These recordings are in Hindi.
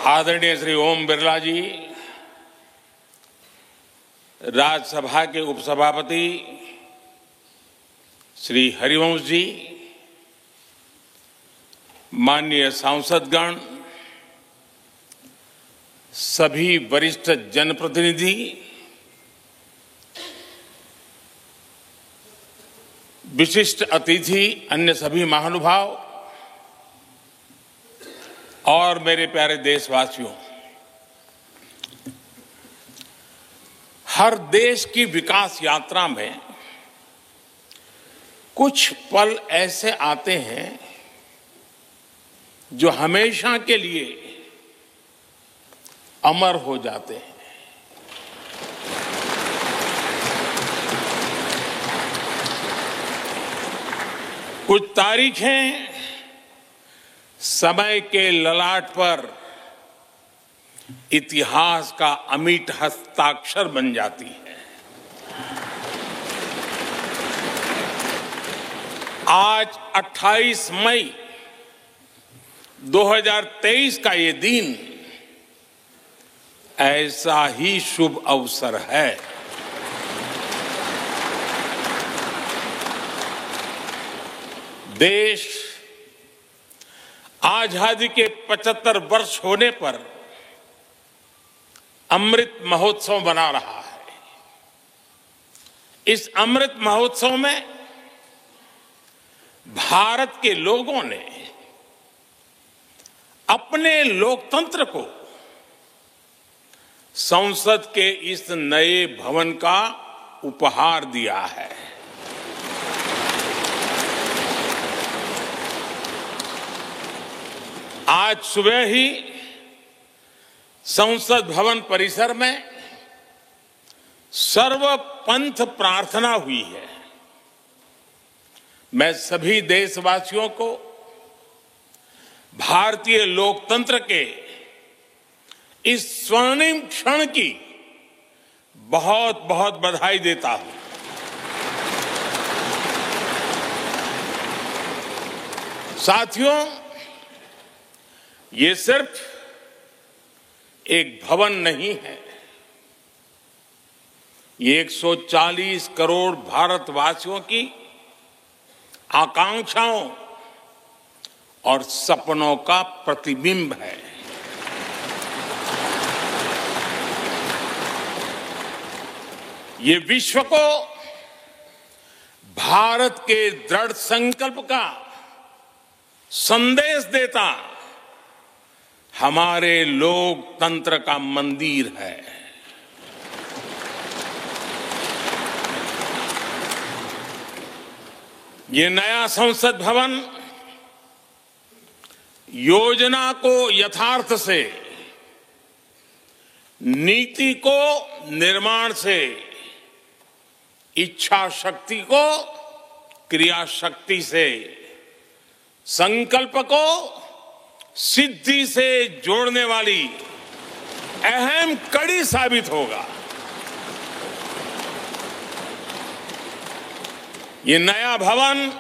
आदरणीय श्री ओम बिरला जी, राज्यसभा के उपसभापति श्री हरिवंश जी, माननीय सांसदगण, सभी वरिष्ठ जनप्रतिनिधि, विशिष्ट अतिथि, अन्य सभी महानुभाव और मेरे प्यारे देशवासियों, हर देश की विकास यात्रा में कुछ पल ऐसे आते हैं जो हमेशा के लिए अमर हो जाते हैं। कुछ तारीखें समय के ललाट पर इतिहास का अमिट हस्ताक्षर बन जाती है। आज 28 मई 2023 का ये दिन ऐसा ही शुभ अवसर है। देश आजादी के 75 वर्ष होने पर अमृत महोत्सव मना रहा है। इस अमृत महोत्सव में भारत के लोगों ने अपने लोकतंत्र को संसद के इस नए भवन का उपहार दिया है। आज सुबह ही संसद भवन परिसर में सर्वपंथ प्रार्थना हुई है। मैं सभी देशवासियों को भारतीय लोकतंत्र के इस स्वर्णिम क्षण की बहुत बहुत बधाई देता हूं। साथियों, ये सिर्फ एक भवन नहीं है, ये 140 करोड़ भारतवासियों की आकांक्षाओं और सपनों का प्रतिबिंब है। ये विश्व को भारत के दृढ़ संकल्प का संदेश देता हमारे लोकतंत्र का मंदिर है। ये नया संसद भवन योजना को यथार्थ से, नीति को निर्माण से, इच्छा शक्ति को क्रिया शक्ति से, संकल्प को सिद्धि से जोड़ने वाली अहम कड़ी साबित होगा। ये नया भवन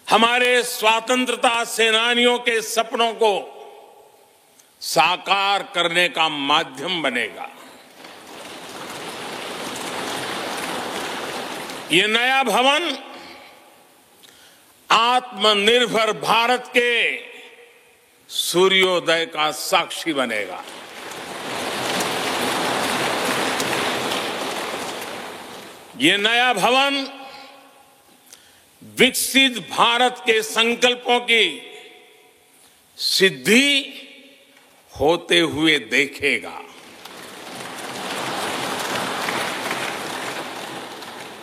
हमारे स्वतंत्रता सेनानियों के सपनों को साकार करने का माध्यम बनेगा। ये नया भवन आत्मनिर्भर भारत के सूर्योदय का साक्षी बनेगा। ये नया भवन विकसित भारत के संकल्पों की सिद्धि होते हुए देखेगा।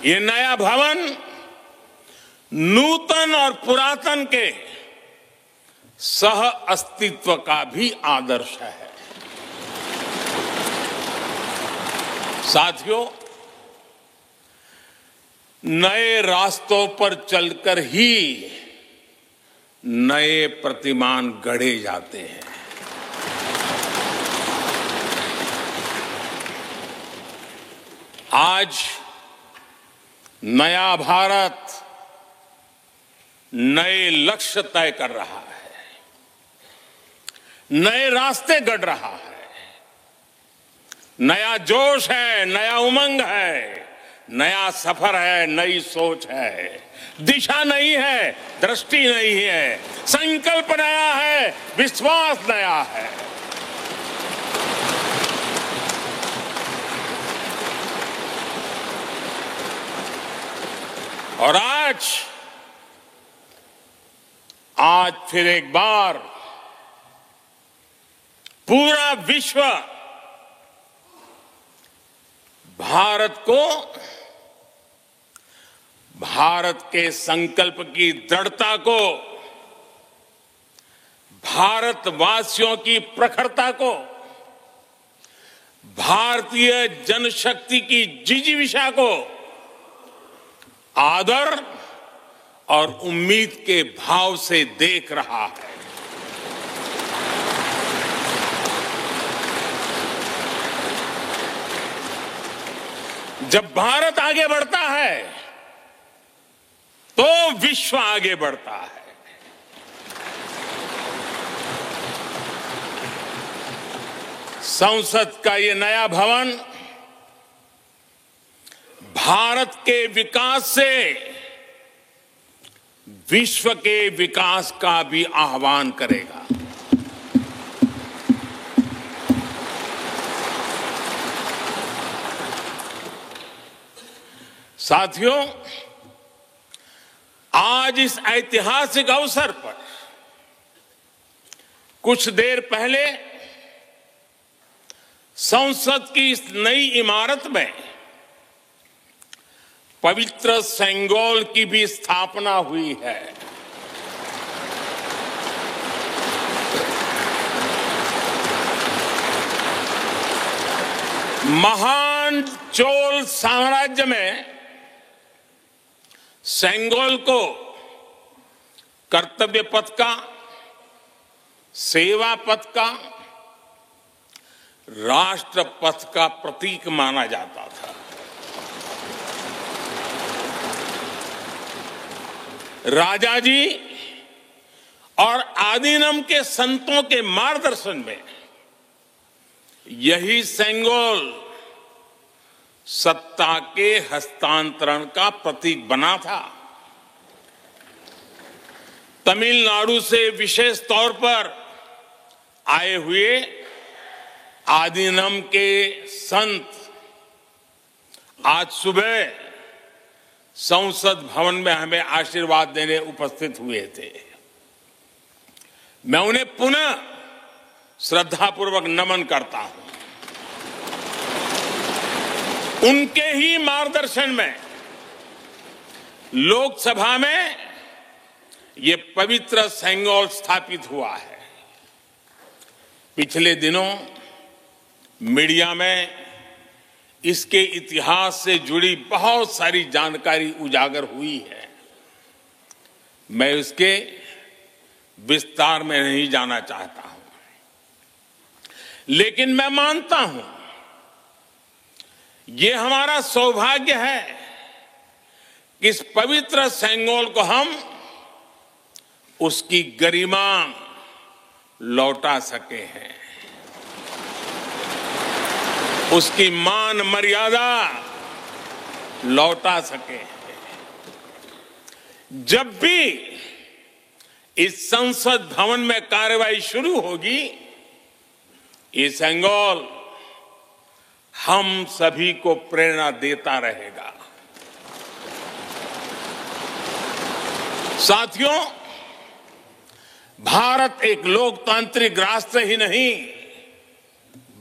ये नया भवन नूतन और पुरातन के सह अस्तित्व का भी आदर्श है। साथियों, नए रास्तों पर चलकर ही नए प्रतिमान गढ़े जाते हैं। आज नया भारत नए लक्ष्य तय कर रहा है। नए रास्ते गढ़ रहा है। नया जोश है, नया उमंग है, नया सफर है, नई सोच है। दिशा नई है, दृष्टि नई है, संकल्प नया है, विश्वास नया है। और आज फिर एक बार पूरा विश्व भारत को, भारत के संकल्प की दृढ़ता को, भारतवासियों की प्रखरता को, भारतीय जनशक्ति की जिजीविषा को आदर और उम्मीद के भाव से देख रहा है। जब भारत आगे बढ़ता है तो विश्व आगे बढ़ता है। संसद का ये नया भवन भारत के विकास से विश्व के विकास का भी आह्वान करेगा। साथियों, आज इस ऐतिहासिक अवसर पर कुछ देर पहले संसद की इस नई इमारत में पवित्र सेंगोल की भी स्थापना हुई है। महान चोल साम्राज्य में सेंगोल को कर्तव्य पथ का, सेवा पथ का, राष्ट्र पथ का प्रतीक माना जाता था। राजा जी और आदीनम के संतों के मार्गदर्शन में यही सेंगोल सत्ता के हस्तांतरण का प्रतीक बना था। तमिलनाडु से विशेष तौर पर आए हुए आदीनम के संत आज सुबह संसद भवन में हमें आशीर्वाद देने उपस्थित हुए थे। मैं उन्हें पुनः श्रद्धापूर्वक नमन करता हूं। उनके ही मार्गदर्शन में लोकसभा में ये पवित्र सेंगोल स्थापित हुआ है। पिछले दिनों मीडिया में इसके इतिहास से जुड़ी बहुत सारी जानकारी उजागर हुई है। मैं इसके विस्तार में नहीं जाना चाहता हूं, लेकिन मैं मानता हूं ये हमारा सौभाग्य है कि इस पवित्र सेंगोल को हम उसकी गरिमा लौटा सके हैं, उसकी मान मर्यादा लौटा सके। जब भी इस संसद भवन में कार्रवाई शुरू होगी, ये सेंगोल हम सभी को प्रेरणा देता रहेगा। साथियों, भारत एक लोकतांत्रिक राष्ट्र ही नहीं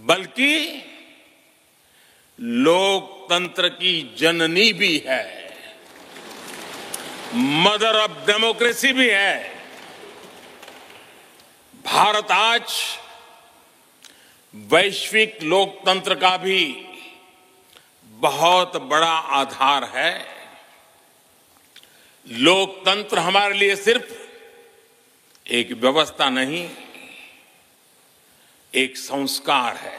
बल्कि लोकतंत्र की जननी भी है, मदर ऑफ डेमोक्रेसी भी है। भारत आज वैश्विक लोकतंत्र का भी बहुत बड़ा आधार है। लोकतंत्र हमारे लिए सिर्फ एक व्यवस्था नहीं, एक संस्कार है,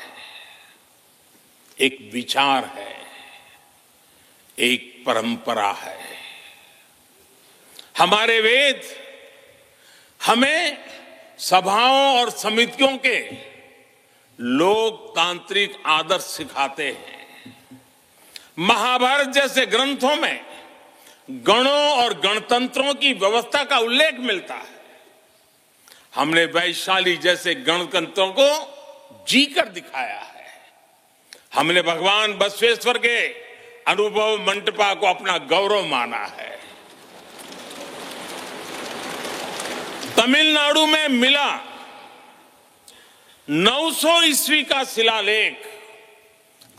एक विचार है, एक परंपरा है। हमारे वेद हमें सभाओं और समितियों के लोकतांत्रिक आदर्श सिखाते हैं। महाभारत जैसे ग्रंथों में गणों और गणतंत्रों की व्यवस्था का उल्लेख मिलता है। हमने वैशाली जैसे गणतंत्रों को जीकर दिखाया है। हमने भगवान बसवेश्वर के अनुभव मंटपा को अपना गौरव माना है। तमिलनाडु में मिला 900 ईस्वी का शिलालेख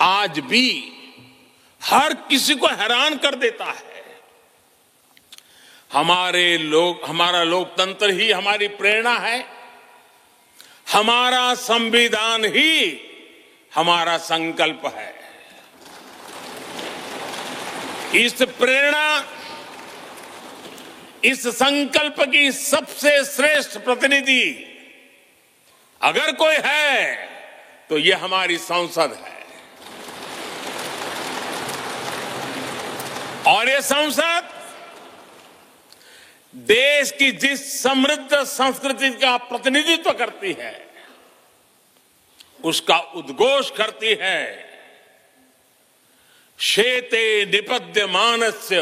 आज भी हर किसी को हैरान कर देता है। हमारा लोकतंत्र ही हमारी प्रेरणा है। हमारा संविधान ही हमारा संकल्प है। इस प्रेरणा, इस संकल्प की सबसे श्रेष्ठ प्रतिनिधि अगर कोई है तो ये हमारी संसद है। और ये संसद देश की जिस समृद्ध संस्कृति का प्रतिनिधित्व करती है उसका उद्घोष करती है। शेते निपद्यमानस्य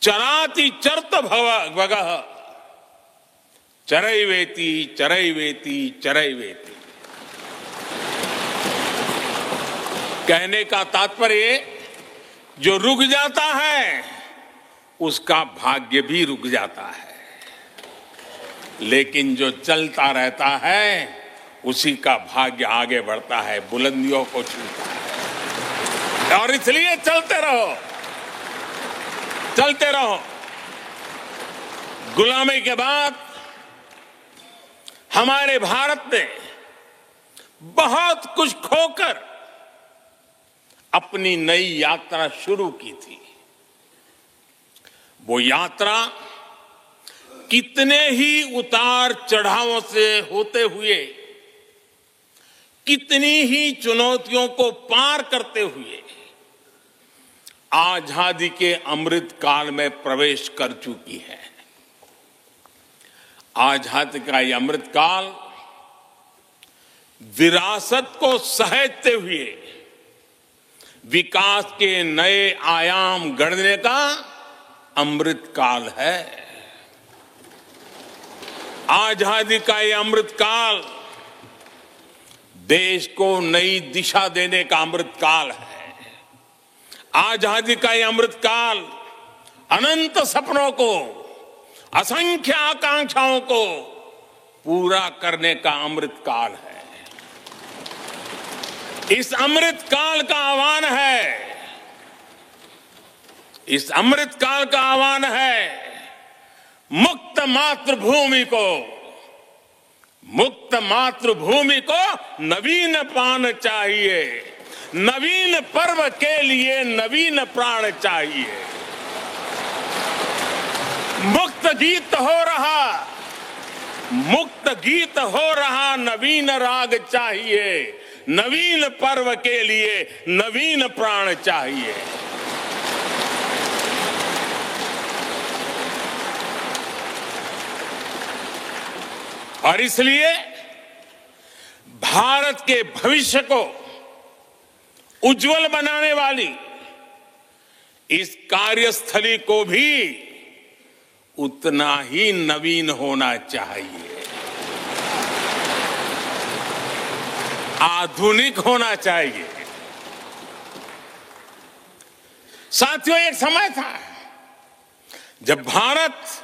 चराति चर्त भगः चरैवेति चरैवेति चरैवेति। कहने का तात्पर्य जो रुक जाता है उसका भाग्य भी रुक जाता है, लेकिन जो चलता रहता है उसी का भाग्य आगे बढ़ता है, बुलंदियों को छूता है। और इसलिए चलते रहो, चलते रहो। गुलामी के बाद हमारे भारत ने बहुत कुछ खोकर अपनी नई यात्रा शुरू की थी। वो यात्रा कितने ही उतार चढ़ावों से होते हुए, कितनी ही चुनौतियों को पार करते हुए आजादी के अमृत काल में प्रवेश कर चुकी है। आजादी का ये अमृत काल विरासत को सहेजते हुए विकास के नए आयाम गढ़ने का अमृत काल है। आजादी का ये अमृत काल देश को नई दिशा देने का अमृत काल है। आजादी का ये अमृत काल अनंत सपनों को, असंख्य आकांक्षाओं को पूरा करने का अमृत काल है। इस अमृत काल का आह्वान है, इस अमृत काल का आह्वान है मुक्त मातृभूमि को, मुक्त मातृभूमि को नवीन प्राण चाहिए। नवीन पर्व के लिए नवीन प्राण चाहिए। मुक्त गीत हो रहा, मुक्त गीत हो रहा, नवीन राग चाहिए। नवीन पर्व के लिए नवीन प्राण चाहिए। और इसलिए भारत के भविष्य को उज्जवल बनाने वाली इस कार्यस्थली को भी उतना ही नवीन होना चाहिए, आधुनिक होना चाहिए। साथियों, एक समय था जब भारत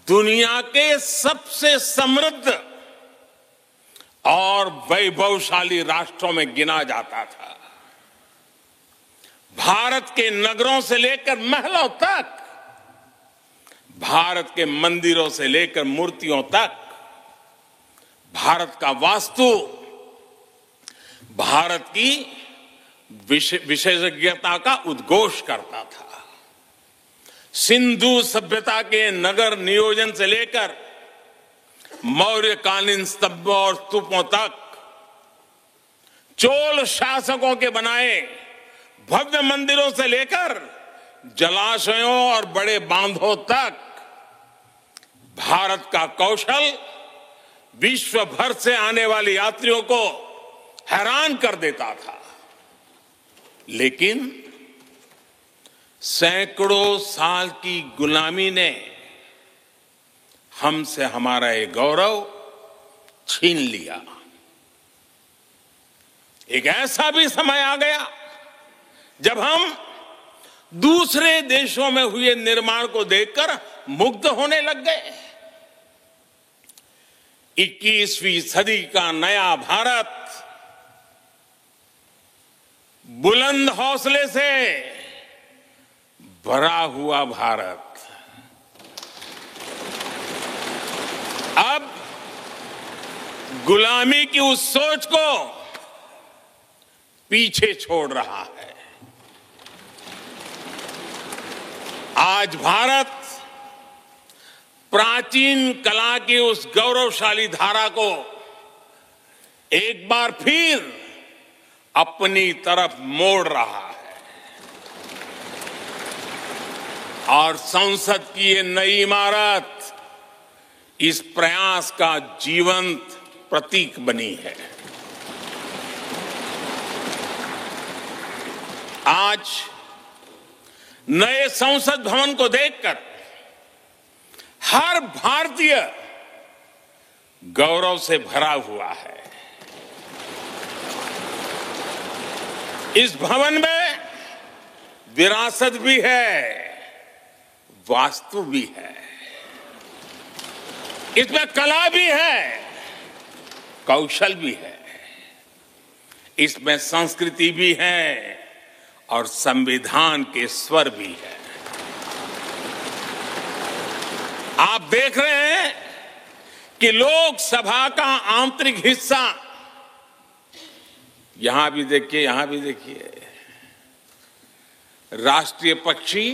दुनिया के सबसे समृद्ध और वैभवशाली राष्ट्रों में गिना जाता था। भारत के नगरों से लेकर महलों तक, भारत के मंदिरों से लेकर मूर्तियों तक, भारत का वास्तु भारत की विशेषज्ञता का उद्घोष करता था। सिंधु सभ्यता के नगर नियोजन से लेकर मौर्यकालीन स्तंभों और स्तूपों तक, चोल शासकों के बनाए भव्य मंदिरों से लेकर जलाशयों और बड़े बांधों तक भारत का कौशल विश्व भर से आने वाले यात्रियों को हैरान कर देता था। लेकिन सैकड़ों साल की गुलामी ने हमसे हमारा ये गौरव छीन लिया। एक ऐसा भी समय आ गया जब हम दूसरे देशों में हुए निर्माण को देखकर मुग्ध होने लग गए। 21वीं सदी का नया भारत बुलंद हौसले से भरा हुआ भारत अब गुलामी की उस सोच को पीछे छोड़ रहा है। आज भारत प्राचीन कला की उस गौरवशाली धारा को एक बार फिर अपनी तरफ मोड़ रहा है और संसद की ये नई इमारत इस प्रयास का जीवंत प्रतीक बनी है। आज नए संसद भवन को देखकर हर भारतीय गौरव से भरा हुआ है। इस भवन में विरासत भी है, वास्तु भी है, इसमें कला भी है, कौशल भी है, इसमें संस्कृति भी है और संविधान के स्वर भी है। आप देख रहे हैं कि लोकसभा का आंतरिक हिस्सा, यहां भी देखिए, यहां भी देखिए, राष्ट्रीय पक्षी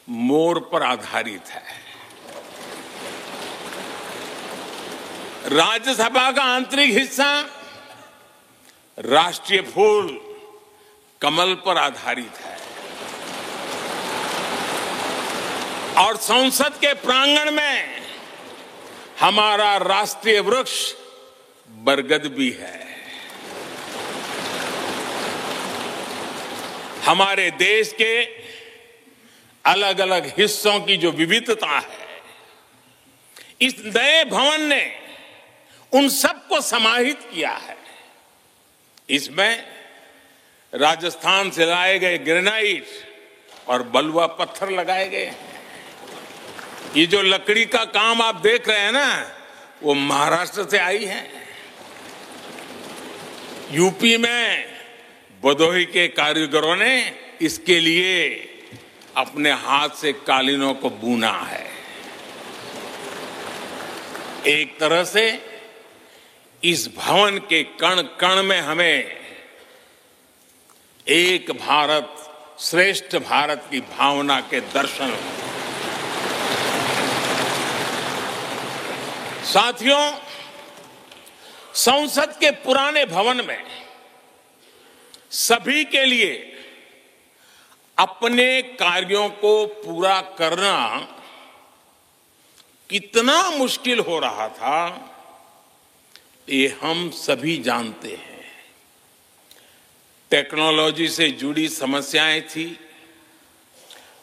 मोर पर आधारित है। राज्यसभा का आंतरिक हिस्सा राष्ट्रीय फूल कमल पर आधारित है और संसद के प्रांगण में हमारा राष्ट्रीय वृक्ष बरगद भी है। हमारे देश के अलग अलग हिस्सों की जो विविधता है, इस नए भवन ने उन सबको समाहित किया है। इसमें राजस्थान से लाए गए ग्रेनाइट और बलुआ पत्थर लगाए गए हैं। ये जो लकड़ी का काम आप देख रहे हैं ना, वो महाराष्ट्र से आई है। यूपी में भदोही के कारीगरों ने इसके लिए अपने हाथ से कालीनों को बुना है। एक तरह से इस भवन के कण कण में हमें एक भारत श्रेष्ठ भारत की भावना के दर्शन हो। साथियों, संसद के पुराने भवन में सभी के लिए अपने कार्यों को पूरा करना कितना मुश्किल हो रहा था, ये हम सभी जानते हैं। टेक्नोलॉजी से जुड़ी समस्याएं थी,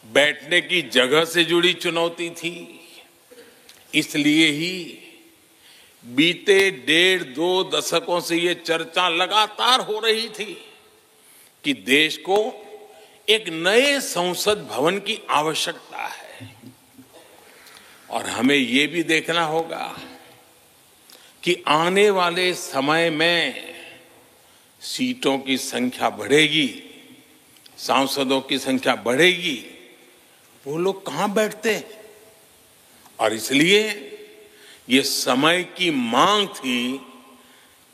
बैठने की जगह से जुड़ी चुनौती थी। इसलिए ही बीते 1.5-2 दशकों से ये चर्चा लगातार हो रही थी कि देश को एक नए संसद भवन की आवश्यकता है। और हमें ये भी देखना होगा कि आने वाले समय में सीटों की संख्या बढ़ेगी, सांसदों की संख्या बढ़ेगी, वो लोग कहां बैठते? और इसलिए ये समय की मांग थी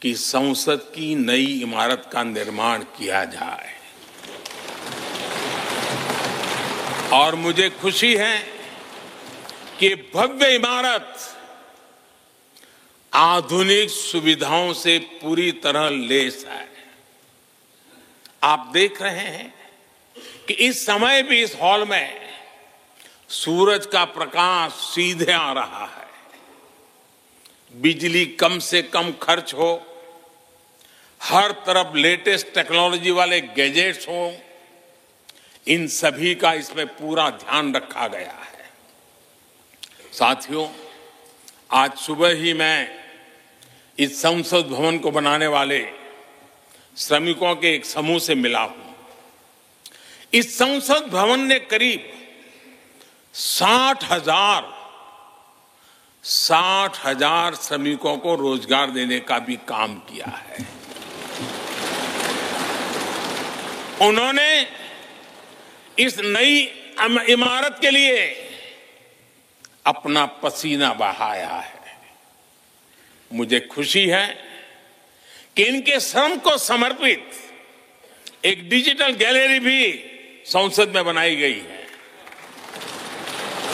कि संसद की नई इमारत का निर्माण किया जाए। और मुझे खुशी है कि भव्य इमारत आधुनिक सुविधाओं से पूरी तरह लैस है। आप देख रहे हैं कि इस समय भी इस हॉल में सूरज का प्रकाश सीधे आ रहा है, बिजली कम से कम खर्च हो, हर तरफ लेटेस्ट टेक्नोलॉजी वाले गैजेट्स हो, इन सभी का इसमें पूरा ध्यान रखा गया है। साथियों, आज सुबह ही मैं इस संसद भवन को बनाने वाले श्रमिकों के एक समूह से मिला हूं। इस संसद भवन ने करीब 60,000 श्रमिकों को रोजगार देने का भी काम किया है। उन्होंने इस नई इमारत के लिए अपना पसीना बहाया है। मुझे खुशी है कि इनके श्रम को समर्पित एक डिजिटल गैलरी भी संसद में बनाई गई है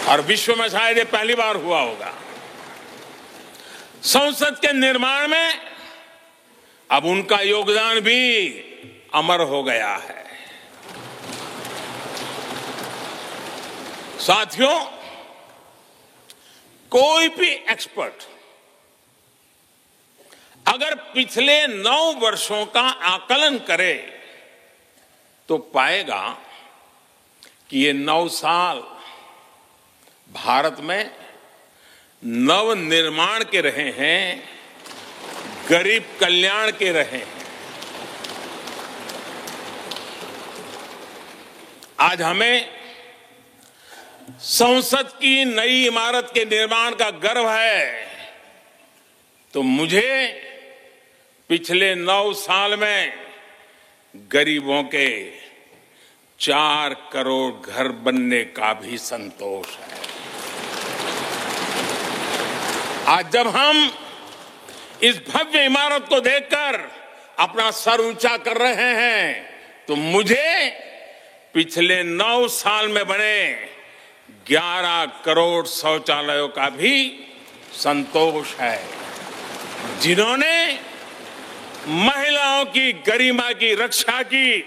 और विश्व में शायद ये पहली बार हुआ होगा। संसद के निर्माण में अब उनका योगदान भी अमर हो गया है। साथियों, कोई भी एक्सपर्ट अगर पिछले 9 वर्षों का आकलन करे तो पाएगा कि ये 9 साल भारत में नव निर्माण के रहे हैं, गरीब कल्याण के रहे हैं। आज हमें संसद की नई इमारत के निर्माण का गर्व है, तो मुझे पिछले 9 साल में गरीबों के 4 करोड़ घर बनने का भी संतोष है। आज जब हम इस भव्य इमारत को देखकर अपना सर ऊंचा कर रहे हैं, तो मुझे पिछले 9 साल में बने 11 करोड़ शौचालयों का भी संतोष है, जिन्होंने महिलाओं की गरिमा की रक्षा की,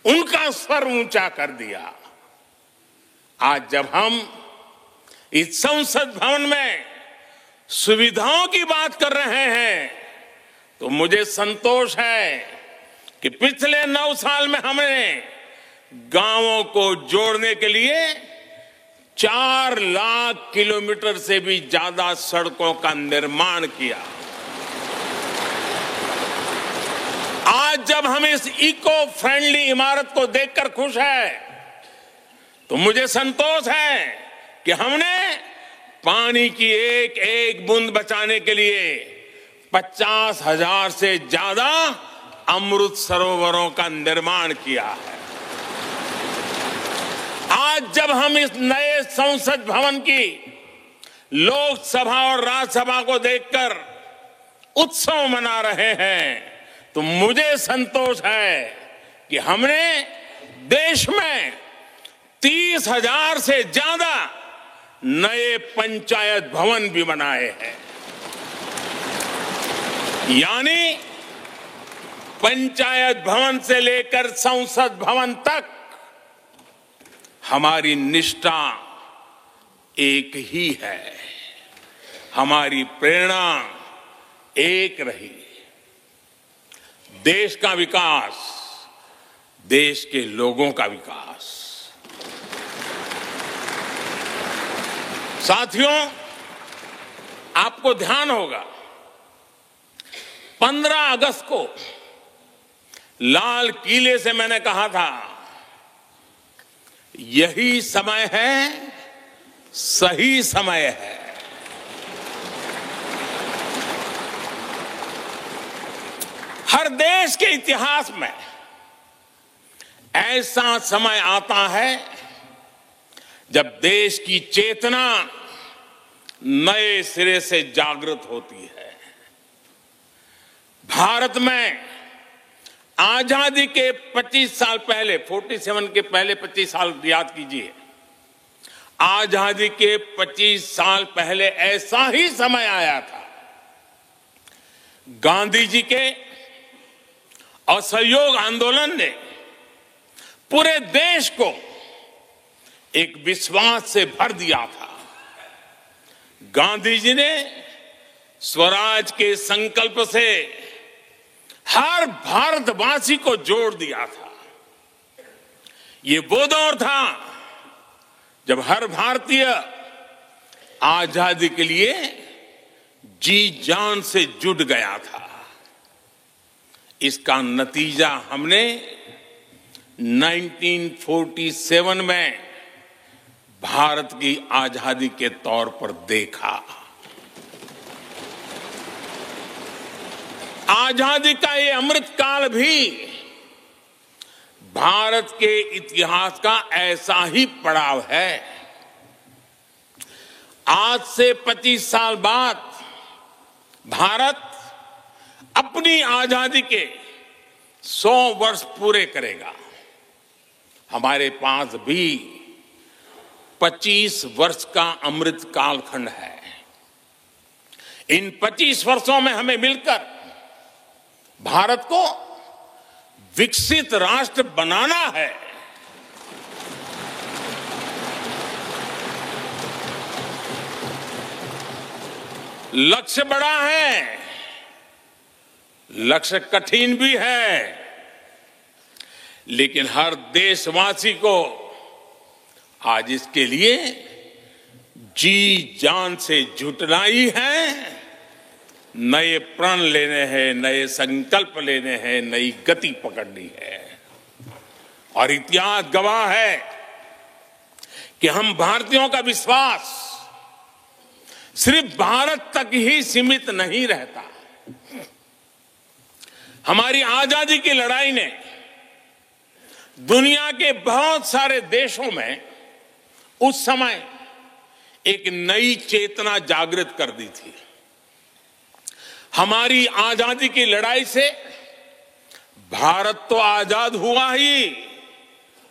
उनका सर ऊंचा कर दिया। आज जब हम इस संसद भवन में सुविधाओं की बात कर रहे हैं, तो मुझे संतोष है कि पिछले 9 साल में हमने गांवों को जोड़ने के लिए 4 लाख किलोमीटर से भी ज्यादा सड़कों का निर्माण किया। आज जब हम इस इको फ्रेंडली इमारत को देखकर खुश है, तो मुझे संतोष है कि हमने पानी की एक एक बूंद बचाने के लिए 50,000 से ज्यादा अमृत सरोवरों का निर्माण किया है। आज जब हम इस नए संसद भवन की लोकसभा और राज्यसभा को देखकर उत्सव मना रहे हैं, तो मुझे संतोष है कि हमने देश में 30,000 से ज्यादा नए पंचायत भवन भी बनाए हैं। यानी पंचायत भवन से लेकर संसद भवन तक हमारी निष्ठा एक ही है, हमारी प्रेरणा एक रही। देश का विकास, देश के लोगों का विकास। साथियों, आपको ध्यान होगा 15 अगस्त को लाल किले से मैंने कहा था, यही समय है, सही समय है। हर देश के इतिहास में ऐसा समय आता है जब देश की चेतना नए सिरे से जागृत होती है। भारत में आजादी के 25 साल पहले, 47 के पहले 25 साल याद कीजिए, आजादी के 25 साल पहले ऐसा ही समय आया था। गांधी जी के असहयोग आंदोलन ने पूरे देश को एक विश्वास से भर दिया था। गांधी जी ने स्वराज के संकल्प से हर भारतवासी को जोड़ दिया था। ये वो दौर था जब हर भारतीय आजादी के लिए जी जान से जुट गया था। इसका नतीजा हमने 1947 में भारत की आजादी के तौर पर देखा। आजादी का ये अमृत काल भी भारत के इतिहास का ऐसा ही पड़ाव है। आज से 25 साल बाद भारत अपनी आजादी के 100 वर्ष पूरे करेगा। हमारे पास भी 25 वर्ष का अमृत कालखंड है। इन 25 वर्षों में हमें मिलकर भारत को विकसित राष्ट्र बनाना है। लक्ष्य बड़ा है, लक्ष्य कठिन भी है, लेकिन हर देशवासी को आज इसके लिए जी जान से जुटना ही है। नए प्रण लेने हैं, नए संकल्प लेने हैं, नई गति पकड़नी है। और इतिहास गवाह है कि हम भारतीयों का विश्वास सिर्फ भारत तक ही सीमित नहीं रहता। हमारी आजादी की लड़ाई ने दुनिया के बहुत सारे देशों में उस समय एक नई चेतना जागृत कर दी थी। हमारी आजादी की लड़ाई से भारत तो आजाद हुआ ही,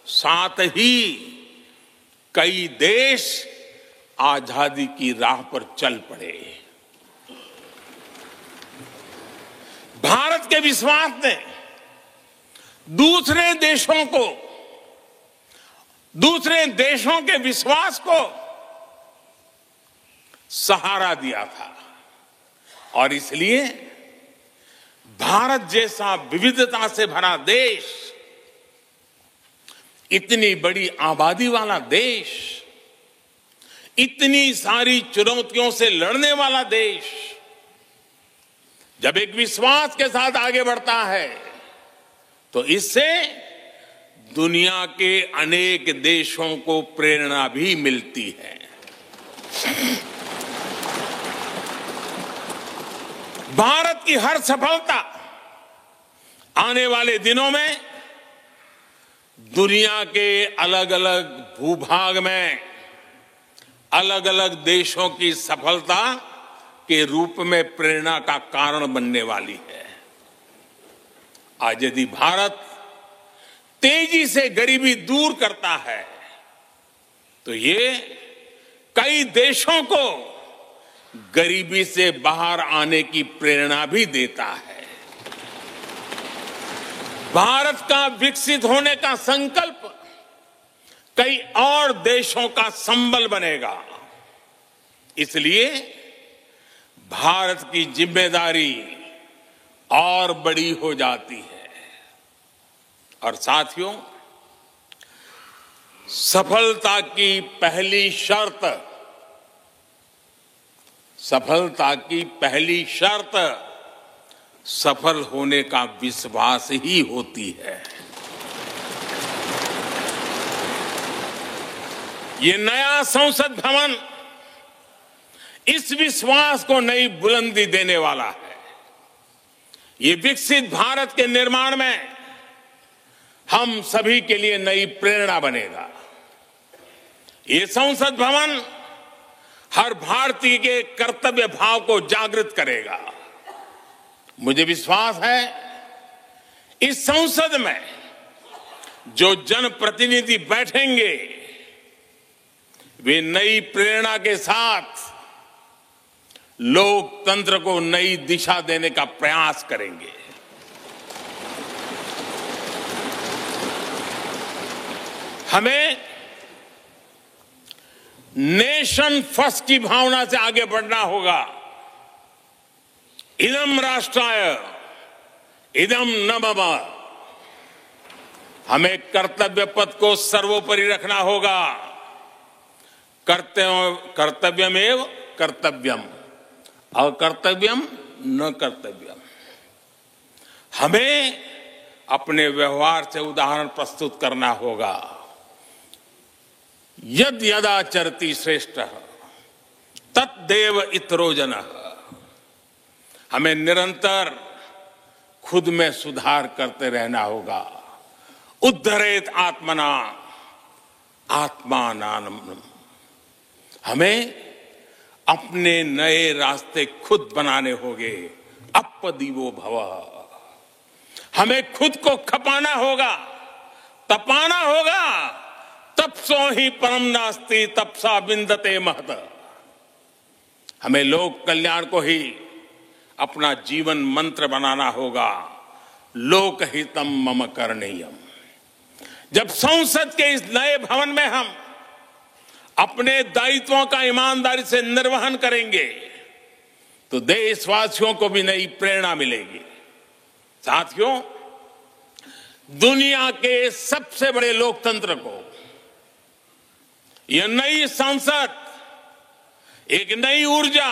साथ ही कई देश आजादी की राह पर चल पड़े। भारत के विश्वास ने दूसरे देशों के विश्वास को सहारा दिया था। और इसलिए भारत जैसा विविधता से भरा देश, इतनी बड़ी आबादी वाला देश, इतनी सारी चुनौतियों से लड़ने वाला देश जब एक विश्वास के साथ आगे बढ़ता है तो इससे दुनिया के अनेक देशों को प्रेरणा भी मिलती है। भारत की हर सफलता आने वाले दिनों में दुनिया के अलग अलग भूभाग में अलग अलग देशों की सफलता के रूप में प्रेरणा का कारण बनने वाली है। आज यदि भारत तेजी से गरीबी दूर करता है तो ये कई देशों को गरीबी से बाहर आने की प्रेरणा भी देता है। भारत का विकसित होने का संकल्प कई और देशों का संबल बनेगा। इसलिए भारत की जिम्मेदारी और बड़ी हो जाती है। और साथियों, सफलता की पहली शर्त सफल होने का विश्वास ही होती है। ये नया संसद भवन इस विश्वास को नई बुलंदी देने वाला है। ये विकसित भारत के निर्माण में हम सभी के लिए नई प्रेरणा बनेगा। ये संसद भवन हर भारतीय के कर्तव्य भाव को जागृत करेगा। मुझे विश्वास है इस संसद में जो जनप्रतिनिधि बैठेंगे वे नई प्रेरणा के साथ लोकतंत्र को नई दिशा देने का प्रयास करेंगे। हमें नेशन फर्स्ट की भावना से आगे बढ़ना होगा। इदम राष्ट्राय इदम न मम। हमें कर्तव्य पथ को सर्वोपरि रखना होगा। कर्तव्यमेव कर्तव्यम अकर्तव्यम न कर्तव्यम। हमें अपने व्यवहार से उदाहरण प्रस्तुत करना होगा। यद यदाचरति श्रेष्ठः तद्देव इतरो जनः। हमें निरंतर खुद में सुधार करते रहना होगा। उद्धरेत आत्मना आत्मानानम। हमें अपने नए रास्ते खुद बनाने होंगे। अपदीवो भव। हमें खुद को खपाना होगा, तपाना होगा। तपसो ही परम नास्ति तपसा बिंदते महत। हमें लोक कल्याण को ही अपना जीवन मंत्र बनाना होगा। लोकहितम मम करणीयम। जब संसद के इस नए भवन में हम अपने दायित्वों का ईमानदारी से निर्वहन करेंगे तो देशवासियों को भी नई प्रेरणा मिलेगी। साथियों, दुनिया के सबसे बड़े लोकतंत्र को यह नई संसद एक नई ऊर्जा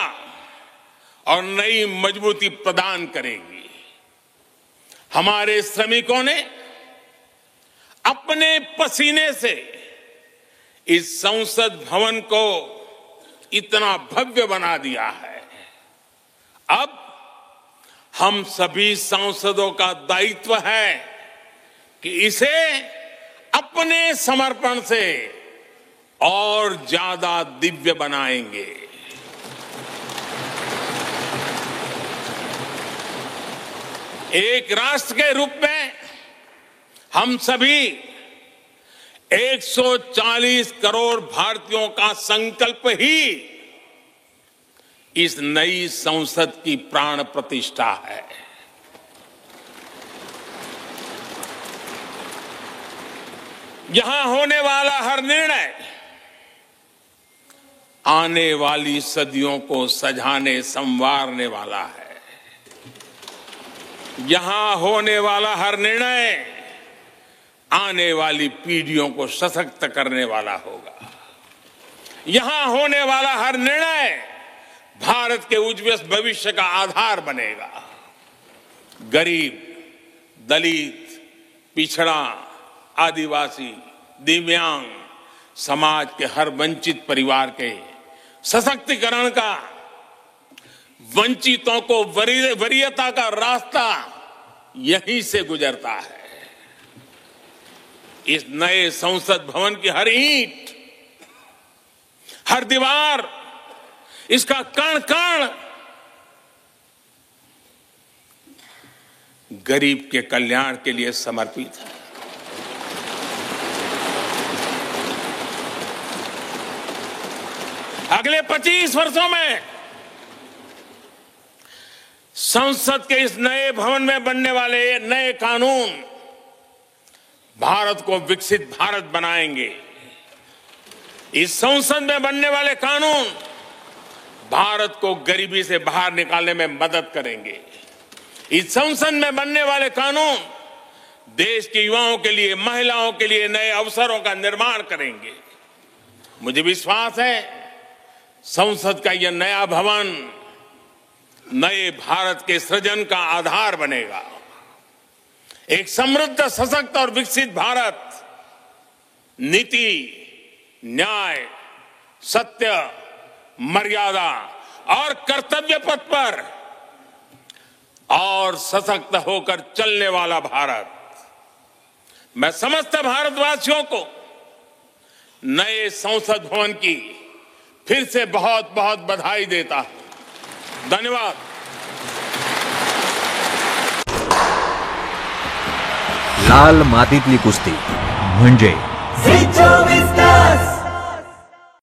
और नई मजबूती प्रदान करेगी। हमारे श्रमिकों ने अपने पसीने से इस संसद भवन को इतना भव्य बना दिया है। अब हम सभी सांसदों का दायित्व है कि इसे अपने समर्पण से और ज्यादा दिव्य बनाएंगे। एक राष्ट्र के रूप में हम सभी 140 करोड़ भारतीयों का संकल्प ही इस नई संसद की प्राण प्रतिष्ठा है। यहां होने वाला हर निर्णय आने वाली सदियों को सजाने संवारने वाला है। यहां होने वाला हर निर्णय आने वाली पीढ़ियों को सशक्त करने वाला होगा। यहां होने वाला हर निर्णय भारत के उज्ज्वल भविष्य का आधार बनेगा। गरीब, दलित, पिछड़ा, आदिवासी, दिव्यांग समाज के हर वंचित परिवार के सशक्तिकरण का, वंचितों को वरीयता का रास्ता यहीं से गुजरता है। इस नए संसद भवन की हर ईंट, हर दीवार, इसका कण कण गरीब के कल्याण के लिए समर्पित है। अगले 25 वर्षों में संसद के इस नए भवन में बनने वाले नए कानून भारत को विकसित भारत बनाएंगे। इस संसद में बनने वाले कानून भारत को गरीबी से बाहर निकालने में मदद करेंगे। इस संसद में बनने वाले कानून देश के युवाओं के लिए, महिलाओं के लिए नए अवसरों का निर्माण करेंगे। मुझे विश्वास है संसद का यह नया भवन नए भारत के सृजन का आधार बनेगा। एक समृद्ध, सशक्त और विकसित भारत नीति, न्याय, सत्य, मर्यादा और कर्तव्य पथ पर और सशक्त होकर चलने वाला भारत। मैं समस्त भारतवासियों को नए संसद भवन की फिर से बहुत बहुत बधाई देता हूं। धन्यवाद। लाल मातीतली कुस्ती म्हणजे